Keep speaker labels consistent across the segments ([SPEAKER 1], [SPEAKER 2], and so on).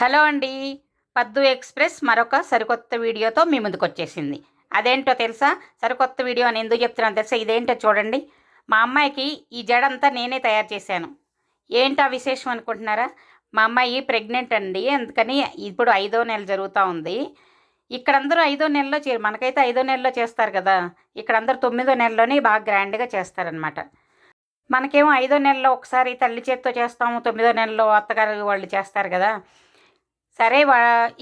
[SPEAKER 1] Hello అండి. పద్దు express మరొక సరికొత్త వీడియోతో మీ ముందుకొచ్చేసింది. అదేంటో తెలుసా? సరికొత్త వీడియో అని ఎందుకు చెప్తున్నానో తెలుసా? ఇదేంటో చూడండి. మా అమ్మాయికి ఈ జడంతా నేనే తయారు చేశాను. ఏంటా విశేషం అనుకుంటున్నారా? మా అమ్మాయి ప్రెగ్నెంట్ అండి. అందుకని ఇప్పుడు 5వ నెల జరుగుతా ఉంది. ఇక్కడందరూ 5వ నెలలో మనకైతే 5వ నెలలో చేస్తారు కదా! ఇక్కడందరూ 9వ నెలలోనే బాగా గ్రాండ్‌గా చేస్తారనమాట. మనకేమో 5వ నెలలో ఒకసారి తల్లి చేత్తో చేస్తాము. 9వ నెలలో అత్తగారు వాళ్ళు చేస్తారు కదా! సరే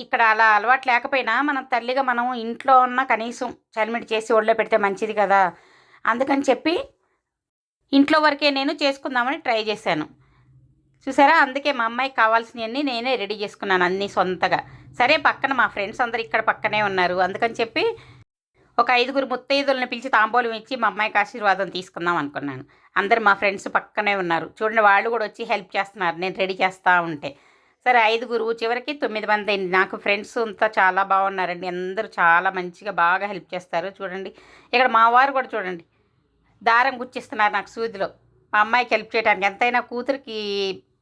[SPEAKER 1] ఇక్కడ అలా అలవాటు లేకపోయినా మనం తల్లిగా మనం ఇంట్లో ఉన్న కనీసం చలిమిడి చేసి ఒళ్ళో పెడితే మంచిది కదా! అందుకని చెప్పి ఇంట్లో వరకే నేను చేసుకుందామని ట్రై చేశాను. చూసారా? అందుకే మా అమ్మాయికి కావాల్సినవన్నీ నేనే రెడీ చేసుకున్నాను అన్నీ సొంతగా. సరే పక్కన మా ఫ్రెండ్స్ అందరూ ఇక్కడ పక్కనే ఉన్నారు. అందుకని చెప్పి ఒక 5గురు ముత్తైదులని పిలిచి తాంబూలం ఇచ్చి మా అమ్మాయికి ఆశీర్వాదం తీసుకుందాం అనుకున్నాను. అందరూ మా ఫ్రెండ్స్ పక్కనే ఉన్నారు. చూడండి వాళ్ళు కూడా వచ్చి హెల్ప్ చేస్తున్నారు నేను రెడీ చేస్తూ ఉంటే. సరే 5గురు చివరికి 9 మంది అయింది. నాకు ఫ్రెండ్స్ అంతా చాలా బాగున్నారండి. అందరూ చాలా మంచిగా బాగా హెల్ప్ చేస్తారు. చూడండి ఇక్కడ మా వారు కూడా చూడండి దారం గుచ్చిస్తున్నారు నాకు సూదిలో. మా అమ్మాయికి హెల్ప్ చేయడానికి. ఎంతైనా కూతురికి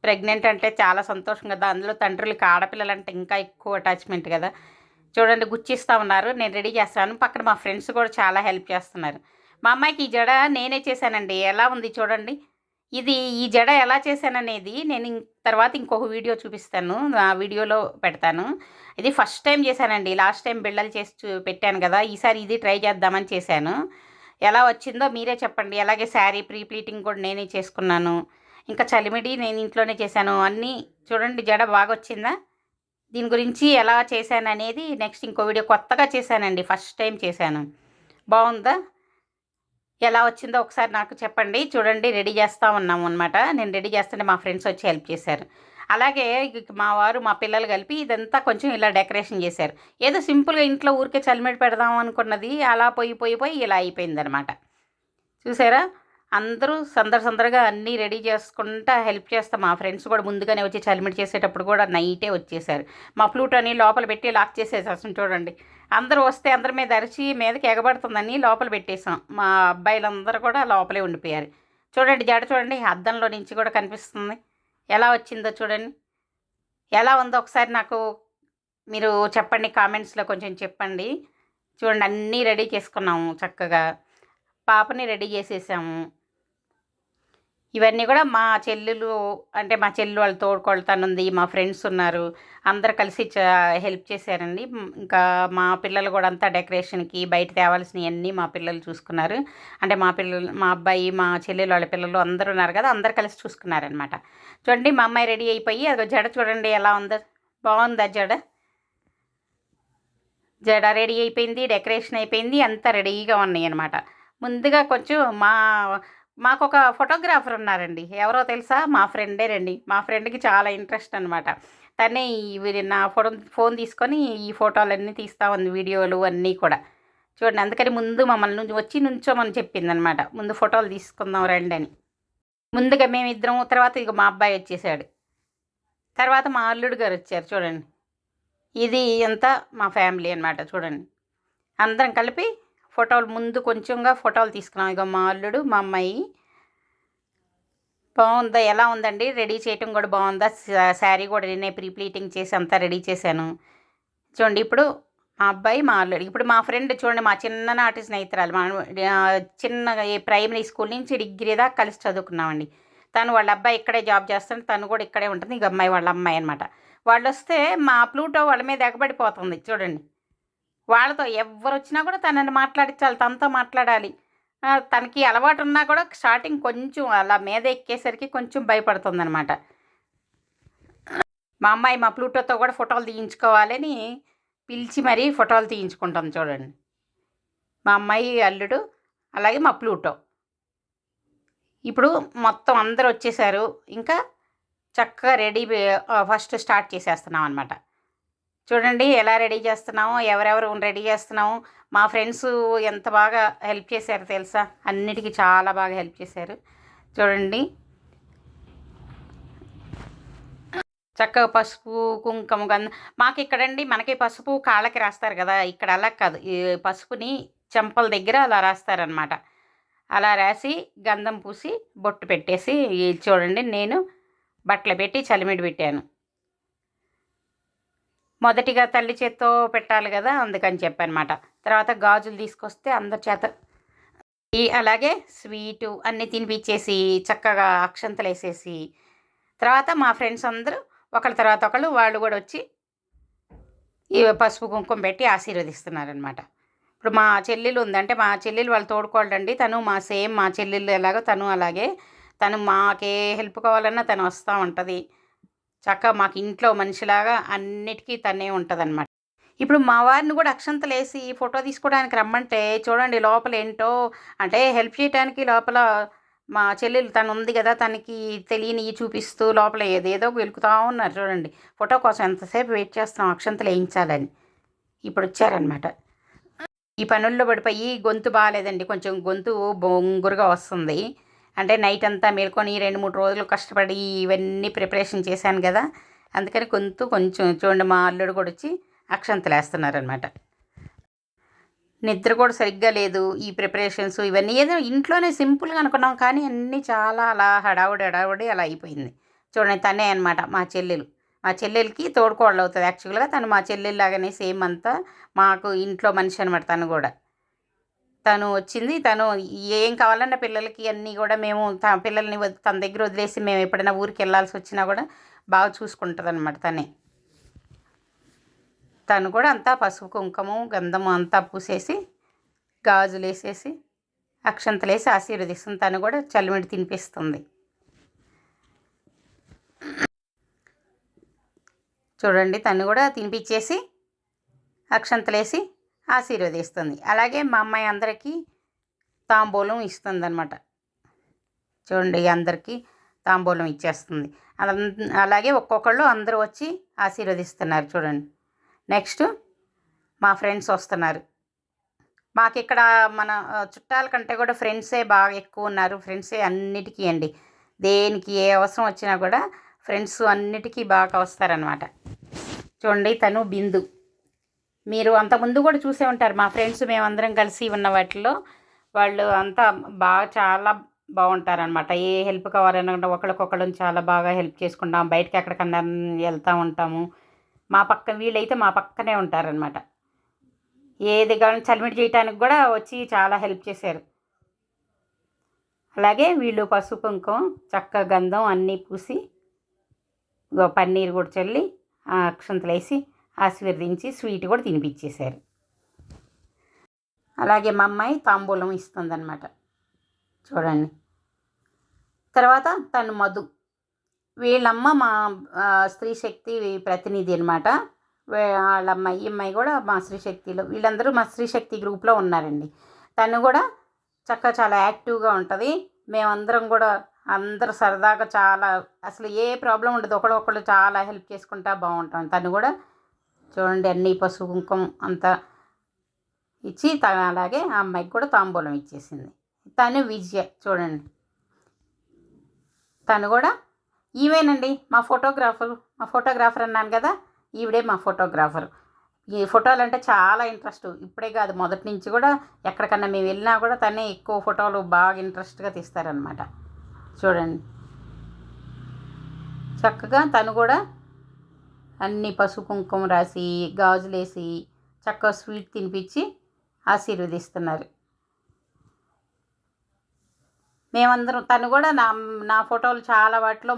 [SPEAKER 1] ప్రెగ్నెంట్ అంటే చాలా సంతోషం కదా! అందులో తండ్రులకి ఆడపిల్లలంటే ఇంకా ఎక్కువ అటాచ్మెంట్ కదా! చూడండి గుచ్చిస్తూ ఉన్నారు. నేను రెడీ చేస్తాను. పక్కన మా ఫ్రెండ్స్ కూడా చాలా హెల్ప్ చేస్తున్నారు. మా అమ్మాయికి ఈ జడ నేనే చేశానండి. ఎలా ఉంది చూడండి. ఈ జడ ఎలా చేశాననేది నేను తర్వాత ఇంకొక వీడియో చూపిస్తాను. ఆ వీడియోలో పెడతాను. ఇది ఫస్ట్ టైం చేశానండి. లాస్ట్ టైం బిళ్ళలు చేసి పెట్టాను కదా! ఈసారి ఇది ట్రై చేద్దామని చేశాను. ఎలా వచ్చిందో మీరే చెప్పండి. అలాగే శారీ ప్రీ ప్లీటింగ్ కూడా నేనే చేసుకున్నాను. ఇంకా చలిమిడి నేను ఇంట్లోనే చేశాను. అన్నీ చూడండి జడ బాగా వచ్చిందా? దీని గురించి ఎలా చేశాననేది నెక్స్ట్ ఇంకో వీడియో కొత్తగా చేశానండి. ఫస్ట్ టైం చేశాను. బాగుందా? ఎలా వచ్చిందో ఒకసారి నాకు చెప్పండి. చూడండి రెడీ చేస్తూ ఉన్నాము అనమాట. నేను రెడీ చేస్తుంటే మా ఫ్రెండ్స్ వచ్చి హెల్ప్ చేశారు. అలాగే మా వారు మా పిల్లలు కలిపి ఇదంతా కొంచెం ఇలా డెకరేషన్ చేశారు. ఏదో సింపుల్గా ఇంట్లో ఊరికే చలిమిడి పెడదాం అనుకున్నది అలా పోయి ఇలా అయిపోయిందనమాట. చూసారా? అందరూ సందడిగా అన్నీ రెడీ చేసుకుంటా హెల్ప్ చేస్తా మా ఫ్రెండ్స్ కూడా ముందుగానే వచ్చి చలిమిడి చేసేటప్పుడు కూడా నైటే వచ్చేసారు. మా ఫ్లూటని లోపల పెట్టి లాక్ చేసేసాం చూడండి. అందరూ వస్తే అందరి మీద అరిచి మీదకి ఎగబడుతుందని లోపల పెట్టేసాం. మా అబ్బాయిలందరూ కూడా లోపలే ఉండిపోయారు. చూడండి జడ చూడండి అద్దంలో నుంచి కూడా కనిపిస్తుంది. ఎలా వచ్చిందో చూడండి. ఎలా ఉందో ఒకసారి నాకు మీరు చెప్పండి కామెంట్స్లో కొంచెం చెప్పండి. చూడండి అన్నీ రెడీ చేసుకున్నాము చక్కగా. పాపని రెడీ చేసేసాము. ఇవన్నీ కూడా మా చెల్లెలు అంటే మా చెల్లి వాళ్ళ తోడుకోడతానుంది. మా ఫ్రెండ్స్ ఉన్నారు. అందరూ కలిసి హెల్ప్ చేశారండి. ఇంకా మా పిల్లలు కూడా అంతా డెకరేషన్‌కి బయట తేవాల్సినవన్నీ మా పిల్లలు చూసుకున్నారు. అంటే మా అబ్బాయి, మా చెల్లెలు వాళ్ళ పిల్లలు అందరూ ఉన్నారు కదా! అందరూ కలిసి చూసుకున్నారనమాట. చూడండి మా అమ్మాయి రెడీ అయిపోయి అదిగో జడ చూడండి ఎలా ఉందో. బాగుందా జడ? జడ రెడీ అయిపోయింది. డెకరేషన్ అయిపోయింది. అంతా రెడీగా ఉన్నాయన్నమాట. ముందుగా కొంచెం మాకొక ఫోటోగ్రాఫర్ ఉన్నారండి. ఎవరో తెలుసా? మా ఫ్రెండేనండి. మా ఫ్రెండ్‌కి చాలా ఇంట్రెస్ట్ అనమాట. తనే నా ఫోన్ తీసుకొని ఈ ఫోటోలన్నీ తీస్తా ఉంది. వీడియోలు అన్నీ కూడా. చూడండి అందుకని ముందు మమ్మల్ని వచ్చి నుంచోమని చెప్పిందనమాట. ముందు ఫోటోలు తీసుకుందాం రండి అని. ముందుగా మేమిద్దరం తర్వాత ఇక మా అబ్బాయి వచ్చేసాడు. తర్వాత మా అల్లుడు గారు వచ్చారు చూడండి. ఇది అంతా మా ఫ్యామిలీ అనమాట చూడండి. అందరం కలిపి ఫోటోలు ముందు కొంచెంగా ఫోటోలు తీసుకున్నాం. ఇక మా అల్లుడు మా అమ్మాయి. బాగుందా? ఎలా ఉందండి? రెడీ చేయటం కూడా బాగుందా? శారీ కూడా నేనే ప్రీ ప్లీటింగ్ చేసి అంతా రెడీ చేశాను. చూడండి ఇప్పుడు మా అబ్బాయి మా అల్లుడు. ఇప్పుడు మా ఫ్రెండ్ చూడండి మా చిన్ననాటి స్నేహితురాలు. చిన్నగా ప్రైమరీ స్కూల్ నుంచి డిగ్రీ దాకా కలిసి చదువుకున్నామండి. తను వాళ్ళ అబ్బాయి ఇక్కడే జాబ్ చేస్తాడు. తను కూడా ఇక్కడే ఉంటుంది. ఇక అమ్మాయి వాళ్ళ అమ్మాయి అనమాట. వాళ్ళు వస్తే మా ప్లూటో వాళ్ళ మీద ఎగబడిపోతుంది చూడండి. వాళ్ళతో ఎవ్వరొచ్చినా కూడా తనని మాట్లాడించాలి. తనతో మాట్లాడాలి. తనకి అలవాటు ఉన్నా కూడా స్టార్టింగ్ కొంచెం అలా మీద ఎక్కేసరికి కొంచెం భయపడుతుందనమాట. మా అమ్మాయి మా ప్లూటోతో కూడా ఫోటోలు తీయించుకోవాలని పిలిచి మరీ ఫోటోలు తీయించుకుంటాం చూడండి. మా అమ్మాయి అల్లుడు అలాగే మా ప్లూటో. ఇప్పుడు మొత్తం అందరూ వచ్చేసారు. ఇంకా చక్కగా ఫస్ట్ స్టార్ట్ చేసేస్తున్నాం అనమాట. చూడండి ఎలా రెడీ చేస్తున్నామో, ఎవరెవరు రెడీ చేస్తున్నాము. మా ఫ్రెండ్స్ ఎంత బాగా హెల్ప్ చేశారు తెలుసా? అన్నిటికీ చాలా బాగా హెల్ప్ చేశారు. చూడండి చక్కగా పసుపు, కుంకుమ, గంధం మాకు ఇక్కడండి మనకి పసుపు కాళ్ళకి రాస్తారు కదా! ఇక్కడ అలా కాదు. ఈ పసుపుని చెంపల దగ్గర అలా రాస్తారనమాట. అలా రాసి గంధం పూసి బొట్టు పెట్టేసి చూడండి నేను బట్టలు పెట్టి చలిమిడి పెట్టాను. మొదటిగా తల్లి చేత్తో పెట్టాలి కదా, అందుకని చెప్పనమాట. తర్వాత గాజులు తీసుకొస్తే అందరి చేత అలాగే స్వీటు అన్నీ తినిపించేసి చక్కగా అక్షంతలేసేసి, తర్వాత మా ఫ్రెండ్స్ అందరూ ఒకళ్ళ తర్వాత ఒకళ్ళు వాళ్ళు కూడా వచ్చి ఈ పసుపు కుంకుమ పెట్టి ఆశీర్వదిస్తున్నారనమాట. ఇప్పుడు మా చెల్లెలు ఉందంటే మా చెల్లెలు వాళ్ళు తోడుకోవాలండి. తను మా చెల్లెళ్ళు ఎలాగో తను అలాగే. తను మాకే హెల్ప్ కావాలన్నా తను వస్తూ ఉంటుంది. చక్కగా మాకు ఇంట్లో మనిషిలాగా అన్నిటికీ తనే ఉంటుందన్నమాట. ఇప్పుడు మా వారిని కూడా అక్షంతలేసి ఫోటో తీసుకోవడానికి రమ్మంటే చూడండి లోపల ఏంటో అంటే హెల్ప్ చేయడానికి లోపల మా చెల్లెలు తను ఉంది కదా, తనకి తెలియనివి చూపిస్తూ లోపల ఏదేదో వెలుకుతూ ఉన్నారు చూడండి. ఫోటో కోసం ఎంతసేపు వెయిట్ చేస్తున్నాం అక్షంతలు వేయించాలని. ఇప్పుడు వచ్చారనమాట. ఈ పనుల్లో పడిపోయి గొంతు బాగాలేదండి, కొంచెం గొంతు బొంగురుగా వస్తుంది. అంటే నైట్ అంతా మేల్కొని 2-3 రోజులు కష్టపడి ఇవన్నీ ప్రిపరేషన్ చేశాను కదా, అందుకని గొంతు కొంచెం చూడండి. మా అల్లుడు కూడా వచ్చి అక్షంతలు వేస్తున్నారనమాట. నిద్ర కూడా సరిగ్గా లేదు. ఈ ప్రిపరేషన్స్ ఇవన్నీ ఏదో ఇంట్లోనే సింపుల్గా అనుకున్నాం, కానీ అన్నీ చాలా అలా హడావుడి అలా అయిపోయింది. చూడండి తనే అనమాట మా చెల్లెలు. మా చెల్లెలకి తోడుకోళ్ళు అవుతుంది యాక్చువల్గా. తను మా చెల్లెల్లాగానే సేమ్ అంతా మాకు ఇంట్లో మనిషి అనమాట. తను కూడా తను వచ్చింది. తను ఏం కావాలన్న పిల్లలకి అన్నీ కూడా మేము పిల్లల్ని తన దగ్గర వదిలేసి మేము ఎప్పుడైనా ఊరికి వెళ్ళాల్సి వచ్చినా కూడా బాగా చూసుకుంటుంది అనమాట తనే. తను కూడా అంతా పసుపు కుంకుమ గంధము అంతా పూసేసి గాజులు వేసేసి అక్షంతలు వేసి ఆశీర్వదిస్తుంది. తను కూడా చల్లిమిడి తినిపిస్తుంది. చూడండి తను కూడా తినిపించేసి అక్షంతలేసి ఆశీర్వదిస్తుంది. అలాగే మా అమ్మాయి అందరికీ తాంబూలం ఇస్తుంది అనమాట. చూడండి అందరికీ తాంబూలం ఇచ్చేస్తుంది. అలాగే ఒక్కొక్కళ్ళు అందరూ వచ్చి ఆశీర్వదిస్తున్నారు చూడండి. నెక్స్ట్ మా ఫ్రెండ్స్ వస్తున్నారు. మాకు ఇక్కడ మన చుట్టాల కంటే కూడా ఫ్రెండ్సే బాగా ఎక్కువ ఉన్నారు. ఫ్రెండ్సే అన్నిటికీ అండి, దేనికి ఏ అవసరం వచ్చినా కూడా ఫ్రెండ్స్ అన్నిటికీ బాగా వస్తారనమాట. చూడండి తను బిందు. మీరు అంతకుముందు కూడా చూసే ఉంటారు మా ఫ్రెండ్స్ మేమందరం కలిసి ఉన్న వాటిల్లో. వాళ్ళు అంతా బాగా చాలా బాగుంటారనమాట. ఏ హెల్ప్ కావాలన్నా ఒకరికొకళ్ళని చాలా బాగా హెల్ప్ చేసుకుంటాం. బయటకి ఎక్కడికన్నా వెళ్తూ ఉంటాము. వీళ్ళైతే మా పక్కనే ఉంటారనమాట. ఏది కానీ చలిమిడి చేయడానికి కూడా వచ్చి చాలా హెల్ప్ చేశారు. అలాగే వీళ్ళు పసుపు కుంకుమ చక్క గంధం అన్నీ పూసి పన్నీరు కూడా చల్లి అక్షంతలు వేసి ఆశీర్వదించి స్వీట్ కూడా తినిపించేశారు. అలాగే మా అమ్మాయి తాంబూలం ఇస్తుందన్నమాట చూడండి. తర్వాత తను మధు, వీళ్ళమ్మ మా స్త్రీ శక్తి ప్రతినిధి అనమాట. వాళ్ళమ్మ ఈ అమ్మాయి కూడా మా స్త్రీ శక్తిలో, వీళ్ళందరూ మా స్త్రీ శక్తి గ్రూప్లో ఉన్నారండి. తను కూడా చక్కగా చాలా యాక్టివ్గా ఉంటుంది. మేమందరం కూడా అందరూ సరదాగా చాలా అసలు ఏ ప్రాబ్లం ఉండదు. ఒకళ్ళు చాలా హెల్ప్ చేసుకుంటా బాగుంటాం. తను కూడా చూడండి అన్నీ పసుపు కుంకుమ అంతా ఇచ్చి తను అలాగే ఆ అమ్మాయికి కూడా తాంబూలం ఇచ్చేసింది. తను విజయ చూడండి. తను కూడా ఈవేనండి మా ఫోటోగ్రాఫర్ అన్నాను కదా, ఈవిడే మా ఫోటోగ్రాఫర్. ఈ ఫోటోలు అంటే చాలా ఇంట్రెస్ట్. ఇప్పుడే కాదు మొదటి నుంచి కూడా ఎక్కడికన్నా మేము వెళ్ళినా కూడా తనే ఎక్కువ ఫోటోలు బాగా ఇంట్రెస్ట్గా తీస్తారనమాట. చూడండి చక్కగా తను కూడా అన్నీ పసుపు కుంకుమ రాసి గాజులేసి చక్కగా స్వీట్ తినిపించి ఆశీర్వదిస్తున్నారు. మేమందరం తను కూడా నా ఫోటోలు చాలా వాటిలో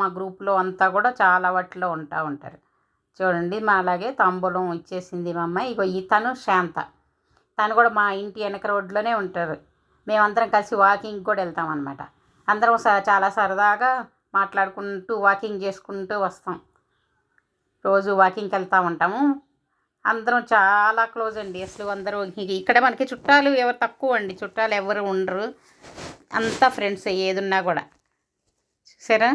[SPEAKER 1] మా గ్రూప్లో అంతా కూడా చాలా వాటిలో ఉంటారు. చూడండి మా అలాగే తాంబూలం ఇచ్చేసింది మా అమ్మాయి. ఇగో తను శాంత, తను కూడా మా ఇంటి వెనక రోడ్లోనే ఉంటారు. మేమందరం కలిసి వాకింగ్ కూడా వెళ్తామన్నమాట. అందరం చాలా సరదాగా మాట్లాడుకుంటూ వాకింగ్ చేసుకుంటూ వస్తాం. రోజు వాకింగ్కి వెళ్తూ ఉంటాము. అందరం చాలా క్లోజ్ అండి. అసలు అందరూ ఇక్కడ మనకి చుట్టాలు ఎవరు తక్కువ అండి, చుట్టాలు ఎవరు ఉండరు, అంతా ఫ్రెండ్స్ ఏదున్నా కూడా. సరే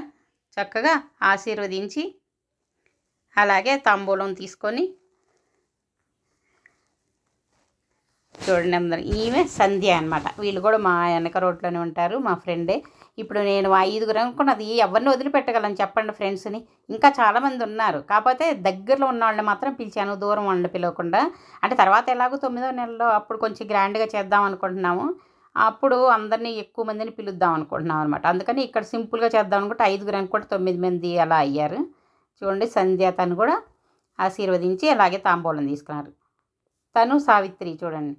[SPEAKER 1] చక్కగా ఆశీర్వదించి అలాగే తాంబూలం తీసుకొని చూడండి అందరం. ఈమె సంధ్య అనమాట. వీళ్ళు కూడా మా వెనక రోడ్లోనే ఉంటారు, మా ఫ్రెండే. ఇప్పుడు నేను 5 అనుకున్నది ఎవరిని వదిలిపెట్టగలను చెప్పండి ఫ్రెండ్స్ని. ఇంకా చాలామంది ఉన్నారు, కాకపోతే దగ్గరలో ఉన్న వాళ్ళని మాత్రం పిలిచాను, దూరం వాళ్ళని పిలవకుండా. అంటే తర్వాత ఎలాగో 9వ నెలలో అప్పుడు కొంచెం గ్రాండ్గా చేద్దాం అనుకుంటున్నాము. అప్పుడు అందరినీ ఎక్కువ మందిని పిలుద్దాం అనుకుంటున్నాం అనమాట. అందుకని ఇక్కడ సింపుల్గా చేద్దాం అనుకుంటే 5 అనుకుంటే 9 మంది అలా అయ్యారు. చూడండి సంధ్య తను కూడా ఆశీర్వదించి అలాగే తాంబూలం తీసుకున్నారు. తను సావిత్రి చూడండి,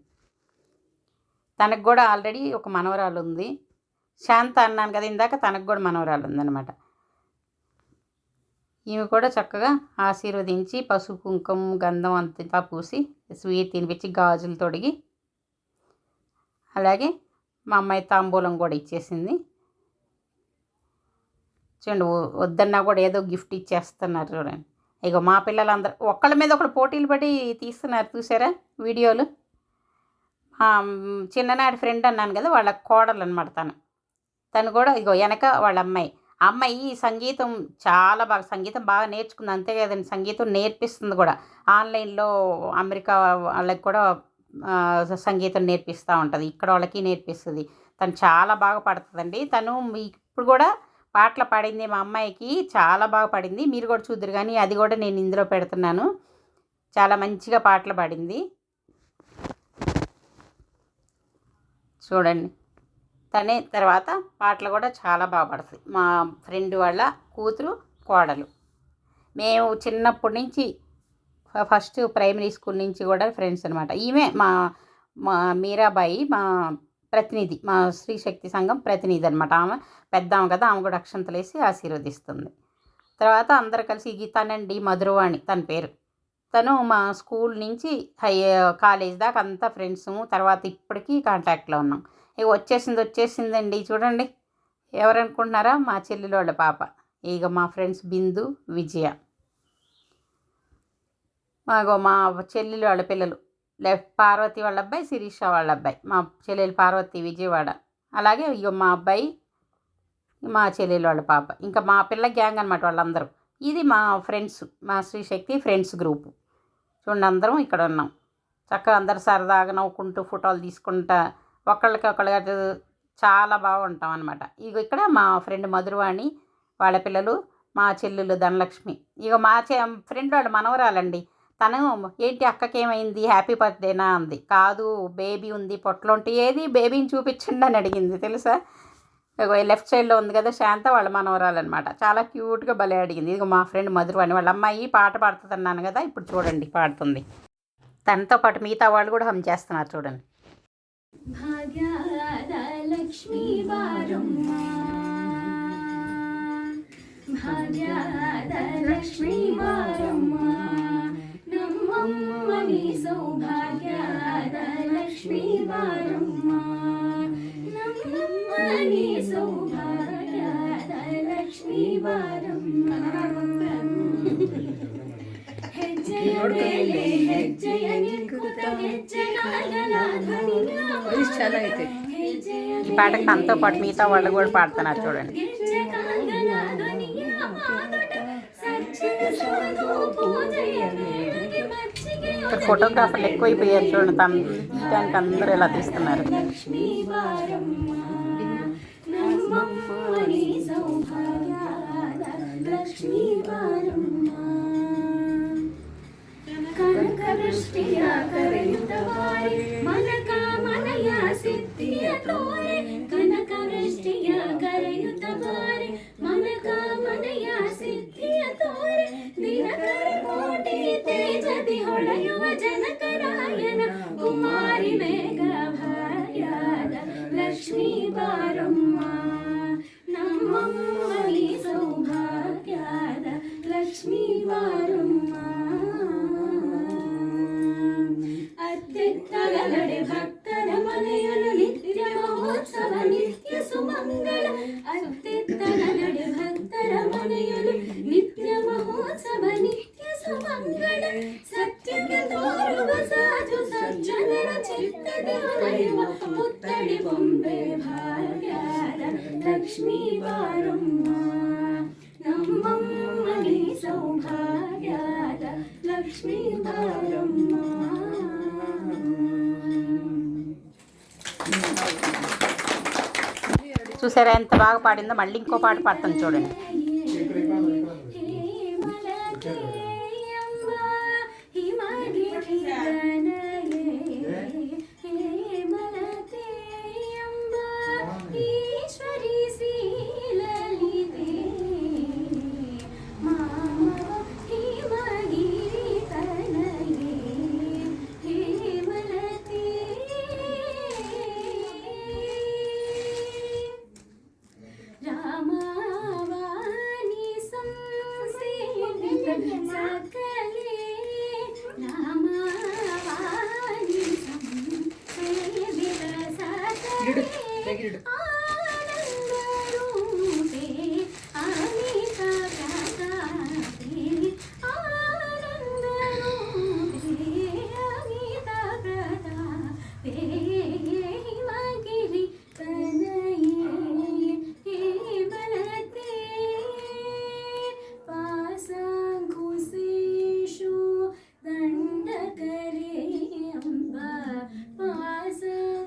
[SPEAKER 1] తనకు కూడా ఆల్రెడీ ఒక మనవరాలు ఉంది. శాంత అన్నాను కదా ఇందాక, తనకు కూడా మనవరాలు ఉందన్నమాట. ఈమె కూడా చక్కగా ఆశీర్వదించి పసుపు కుంకుమ గంధం అంతా పూసి స్వీట్ తినిపించి గాజులు తొడిగి అలాగే మా అమ్మాయి తాంబూలం కూడా ఇచ్చేసింది. చూడండి, వద్దన్నా కూడా ఏదో గిఫ్ట్ ఇచ్చేస్తున్నారు చూడండి. ఇక మా పిల్లలందరూ ఒకళ్ళ మీద ఒకళ్ళు పోటీలు పడి తీస్తున్నారు, చూసారా వీడియోలు. చిన్ననాటి ఫ్రెండ్ అన్నాను కదా, వాళ్ళ కోడలు అనమాట తను కూడా ఇగో వెనక వాళ్ళ అమ్మాయి సంగీతం చాలా బాగా సంగీతం బాగా నేర్చుకుంది. అంతే కదండి, సంగీతం నేర్పిస్తుంది కూడా. ఆన్లైన్లో అమెరికా వాళ్ళకి కూడా సంగీతం నేర్పిస్తూ ఉంటుంది, ఇక్కడ వాళ్ళకి నేర్పిస్తుంది. తను చాలా బాగా పాడుతుందండి. తను ఇప్పుడు కూడా పాటలు పాడింది మా అమ్మాయికి, చాలా బాగా పాడింది. మీరు కూడా చూద్దరు కానీ అది కూడా నేను ఇందులో పెడుతున్నాను. చాలా మంచిగా పాటలు పాడింది చూడండి. తనే తర్వాత పాటలు కూడా చాలా బాగా పాడుతుంది. మా ఫ్రెండ్ వాళ్ళ కూతురు కోడలు. మేము చిన్నప్పటి నుంచి ఫస్ట్ ప్రైమరీ స్కూల్ నుంచి కూడా ఫ్రెండ్స్ అనమాట. ఈమె మా మీరాబాయి మా ప్రతినిధి, మా స్త్రీ శక్తి సంఘం ప్రతినిధి అనమాట. ఆమె పెద్దామె కదా, ఆమె కూడా అక్షంతలు వేసి ఆశీర్వదిస్తుంది. తర్వాత అందరు కలిసి తనండి మధురవాణి తన పేరు. తను మా స్కూల్ నుంచి కాలేజ్ దాకా అంతా ఫ్రెండ్స్. తర్వాత ఇప్పటికీ కాంటాక్ట్లో ఉన్నాం. ఇక వచ్చేసిందండి చూడండి. ఎవరనుకుంటున్నారా? మా చెల్లెలు వాళ్ళ పాప. ఇక మా ఫ్రెండ్స్ బిందు, విజయ, మా చెల్లెలు వాళ్ళ పిల్లలు, పార్వతి వాళ్ళ అబ్బాయి, శిరీష వాళ్ళ అబ్బాయి, మా చెల్లెలు పార్వతి విజయవాడ. అలాగే ఇక మా అబ్బాయి, మా చెల్లెలు వాళ్ళ పాప, ఇంకా మా పిల్ల గ్యాంగ్ అనమాట వాళ్ళందరూ. ఇది మా ఫ్రెండ్స్, మా శ్రీశక్తి ఫ్రెండ్స్ గ్రూపు. చూడండి, అందరం ఇక్కడ ఉన్నాం. చక్కగా అందరు సరదాగా నవ్వుకుంటూ ఫోటోలు తీసుకుంటా ఒకళ్ళకి చాలా బాగుంటాం అనమాట. ఇక ఇక్కడ మా ఫ్రెండ్ మధురవాణి వాళ్ళ పిల్లలు, మా చెల్లెలు ధనలక్ష్మి. ఇక మా ఫ్రెండ్ వాళ్ళ మనవరాలండి. తను ఏంటి అక్కకేమైంది, హ్యాపీ బర్త్డేనా అంది. కాదు, బేబీ ఉంది పొట్టలో ఉంటే, ఏది బేబీని చూపించండి అని అడిగింది తెలుసా. లెఫ్ట్ సైడ్లో ఉంది కదా శాంత, వాళ్ళ మనవరాలు అనమాట. చాలా క్యూట్గా భలే అడిగింది. ఇక మా ఫ్రెండ్ మధురవాణి వాళ్ళ అమ్మాయి పాట పాడుతుంది అన్నాను కదా, ఇప్పుడు చూడండి పాడుతుంది. తనతో పాటు మిగతా వాళ్ళు కూడా హమ్ చేస్తున్నారు చూడండి.
[SPEAKER 2] భాగ్యద లక్ష్మీ వారమ్మ, భాగ్యద లక్ష్మీ వారమ్మ, నమ్మమ్మని సౌభాగ్యద లక్ష్మీ వారమ్మ, నమ్మమ్మని సౌభాగ్యద లక్ష్మీ వారమ్మ. ಹೆಜ್ಜೆಯ ಮೇಲೆ ಹೆಜ್ಜೆಯ ನಿಕ್ಕುತ್ತ ಹೆಜ್ಜೆಗಾಗಲ ಧ್ವನಿಯ
[SPEAKER 1] ಚೆನ್ನಾಗೈತೆ. ఈ పాటకు తనతో పాటు మిగతా వాళ్ళు కూడా పాడుతున్నారు చూడండి.
[SPEAKER 2] ಹೆಜ್ಜೆಗಾಗಲ ಧ್ವನಿಯ ಮಾತುಟ సజ్జన సాధు పూజయ వేళకి మచ్చిಗೆ
[SPEAKER 1] ఇక్కడ ఫోటోగ్రాఫర్లు ఎక్కువైపోయారు చూడండి. తీయడానికి అందరూ ఇలా తీస్తున్నారు.
[SPEAKER 2] లక్ష్మీ వారమ్మ, నమ్మమ్మని సౌభాగ్యద లక్ష్మీ వారమ్మ. ಕನಕವೃಷ್ಟಿಯ ಕರೆಯುತ್ತವಾರೆ ಮನಕ ಮನಯ ಸಿದ್ಧಿಯ ತೋರೆ, ಕನಕವೃಷ್ಟಿಯ ಕರೆಯುತ್ತವಾರೆ ಮನಕ ಮನಯ ಸಿದ್ಧಿಯ ತೋರೆ, ದಿನಕರ ಕೋಟಿ ತೇಜದಿ ಹೊಳೆಯುವ ಜನಕರಾಯನ ಕುಮಾರಿ ಮೇಘ ಭಾಗ್ಯದ ಲಕ್ಷ್ಮೀ ಬಾರಮ್ಮ, ನಮ್ಮಮ್ಮನಿ ಸೌಭಾಗ್ಯದ ಲಕ್ಷ್ಮೀ ಬಾರಮ್ಮ. ಅತ್ಯತ್ತಗಲಡೆ ಭಕ್ತರ ಮನೆಯಲು ನಿತ್ಯ ಮಹೋತ್ಸವ ನಿತ್ಯ ಸುಮಂಗಳ, ಅತ್ಯತ್ತಗಲಡೆ ಭಕ್ತರ ಮನೆಯಲು ನಿತ್ಯ ಮಹೋತ್ಸವ ನಿತ್ಯ ಸುಮಂಗಳ, ಸತ್ಯಕ್ಕೆ ತೋರುವ ಸಾಧು ಸಜ್ಜನರ ಚಿತ್ತದಿ ಹೊಳೆಯುವ ಪುತ್ತಡಿ ಬೊಂಬೆ ಭಾಗ್ಯದ ಲಕ್ಷ್ಮೀ ಬಾರಮ್ಮ, ನಮ್ಮಮ್ಮನಿ ಸೌಭಾಗ್ಯದ ಲಕ್ಷ್ಮೀ ಬಾರಮ್ಮ.
[SPEAKER 1] చూసారా ఎంత బాగా పాడిందో. మళ్ళీ ఇంకో పాట పాడుతుంది చూడండి.
[SPEAKER 2] సకలే రామవాణి సంసేవిత సకలే ఆనందరూపే అమిత ప్రతాపే ఆనందరూపే అమిత ప్రతాపే హిమగిరి తనయే హేమలతే పాశాంకుశేషు దండకరే అంబ పాశాంకుశేషు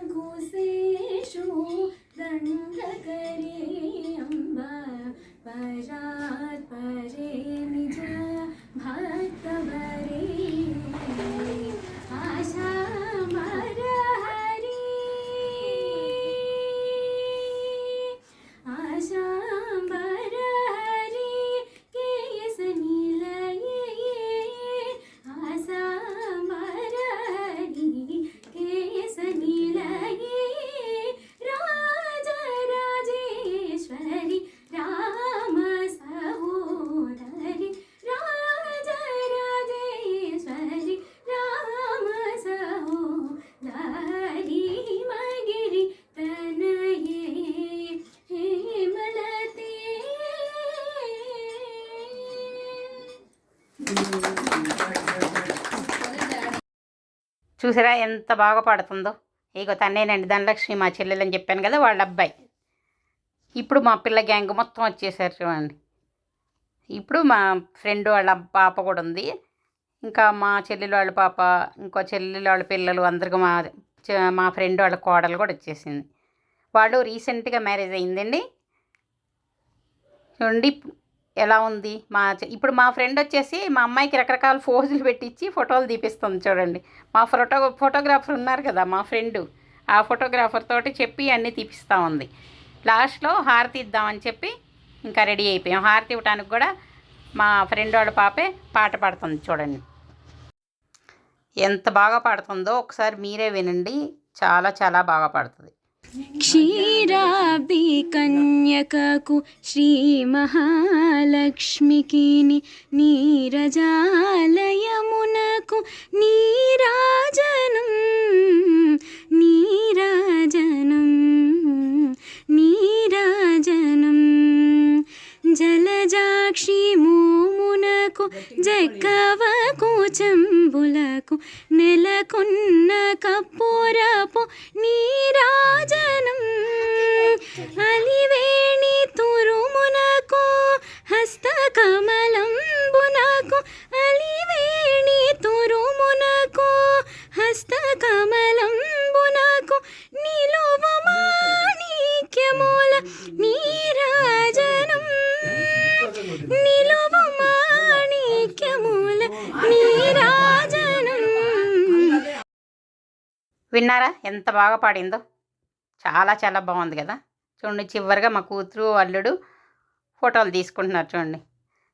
[SPEAKER 2] దండకరే అంబ పరాత్ పరే నిజ భక్తవరే ఆశా మరహరి आशाम्बरहरि केयसनिलये आशाम्बरहरि केयसनिलये राजराजेश्वरि रामसहोदरि राजराजेश्वरि रामसहोदरि हिमगिरि तनये हेमलते
[SPEAKER 1] చూసారా ఎంత బాగా పాడుతుందో. ఇగో తన్నేనండి ధనలక్ష్మి, మా చెల్లెలని చెప్పాను కదా, వాళ్ళ అబ్బాయి. ఇప్పుడు మా పిల్ల గ్యాంగ్ మొత్తం వచ్చేసారు చూడండి. ఇప్పుడు మా ఫ్రెండ్ వాళ్ళ పాప కూడా ఉంది, ఇంకా మా చెల్లెలు వాళ్ళ పాప, ఇంకో చెల్లెలు వాళ్ళ పిల్లలు అందరికీ మా ఫ్రెండ్ వాళ్ళ కోడలు కూడా వచ్చేసింది. వాళ్ళు రీసెంట్గా మ్యారేజ్ అయిందండి. చూడండి ఎలా ఉంది. ఇప్పుడు మా ఫ్రెండ్ వచ్చేసి మా అమ్మాయికి రకరకాల ఫోజులు పెట్టించి ఫోటోలు తీపిస్తుంది చూడండి. మా ఫోటోగ్రాఫర్ ఉన్నారు కదా మా ఫ్రెండు, ఆ ఫోటోగ్రాఫర్ తోటి చెప్పి అన్నీ తీపిస్తూ ఉంది. లాస్ట్లో హారతి ఇద్దామని చెప్పి ఇంకా రెడీ అయిపోయాం. హారతి ఇవ్వడానికి కూడా మా ఫ్రెండ్ వాళ్ళ పాపే పాట పాడుతుంది చూడండి. ఎంత బాగా పాడుతుందో ఒకసారి మీరే వినండి. చాలా చాలా బాగా పాడుతుంది.
[SPEAKER 2] క్షీరాబ్ది కన్యకకు శ్రీ మహాలక్ష్మికి నీరజాలయమునకు నీరాజనం నీరాజనం నీరాజనం జలజాక్షి మోమునకు జగ్గవకు చెంబులకు నెలకొన్న కప్పురపు నీరాజనం అలివేణి తురుమునకు హస్తకమలంబునకు అలివేణి తురుమునకు హస్తకమలంబునకు నిలువ మాణిక్యమూల నీరాజనం నిలువ మాణిక్యమూల నీరాజనం.
[SPEAKER 1] విన్నారా ఎంత బాగా పాడిందో? చాలా చాలా బాగుంది కదా. చూడండి చివరిగా మా కూతురు అల్లుడు ఫోటోలు తీసుకుంటున్నారు చూడండి.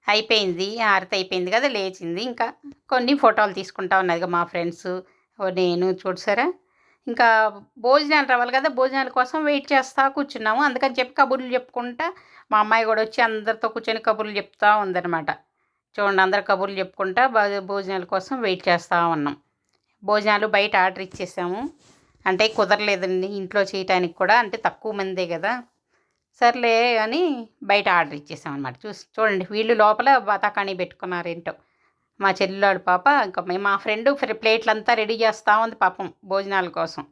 [SPEAKER 1] అయిపోయింది, హారతి అయిపోయింది కదా, లేచింది. ఇంకా కొన్ని ఫోటోలు తీసుకుంటా ఉన్నది మా ఫ్రెండ్స్, నేను చూసారా. ఇంకా భోజనాలు రావాలి కదా, భోజనాల కోసం వెయిట్ చేస్తూ కూర్చున్నాము. అందుకని చెప్పి కబుర్లు చెప్పుకుంటా మా అమ్మాయి కూడా వచ్చి అందరితో కూర్చొని కబుర్లు చెప్తూ ఉందన్నమాట. చూడండి అందరు కబుర్లు చెప్పుకుంటా భోజనాల కోసం వెయిట్ చేస్తూ ఉన్నాం. భోజనాలు బయట ఆర్డర్ ఇచ్చేసాము, అంటే కుదరలేదండి ఇంట్లో చేయటానికి కూడా, అంటే తక్కువ మందే కదా, సర్లే అని బయట ఆర్డర్ ఇచ్చేసాం అనమాట. చూడండి వీళ్ళు లోపల బతాకాణి పెట్టుకున్నారు ఏంటో. మా చెల్లెళ్ళ పాప ఇంకా మా ఫ్రెండ్ ప్లేట్లంతా రెడీ చేస్తూ ఉంది పాపం భోజనాల కోసం.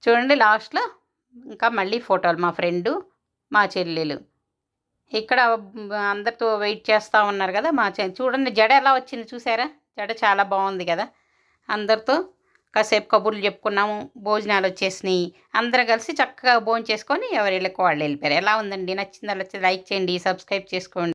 [SPEAKER 1] చూడండి లాస్ట్లో ఇంకా మళ్ళీ ఫోటోలు మా ఫ్రెండు మా చెల్లెలు ఇక్కడ అందరితో వెయిట్ చేస్తూ ఉన్నారు కదా. చూడండి జడ ఎలా వచ్చింది చూసారా, జడ చాలా బాగుంది కదా. అందరితో కాసేపు కబుర్లు చెప్పుకున్నాము, భోజనాలు వచ్చేసినాయి. అందరూ కలిసి చక్కగా భోజనం చేసుకొని ఎవరి ఇళ్ళకి వాళ్ళు వెళ్ళిపోయారు. ఎలా ఉందండి, నచ్చిందా? లైక్ చేయండి, సబ్స్క్రైబ్ చేసుకోండి.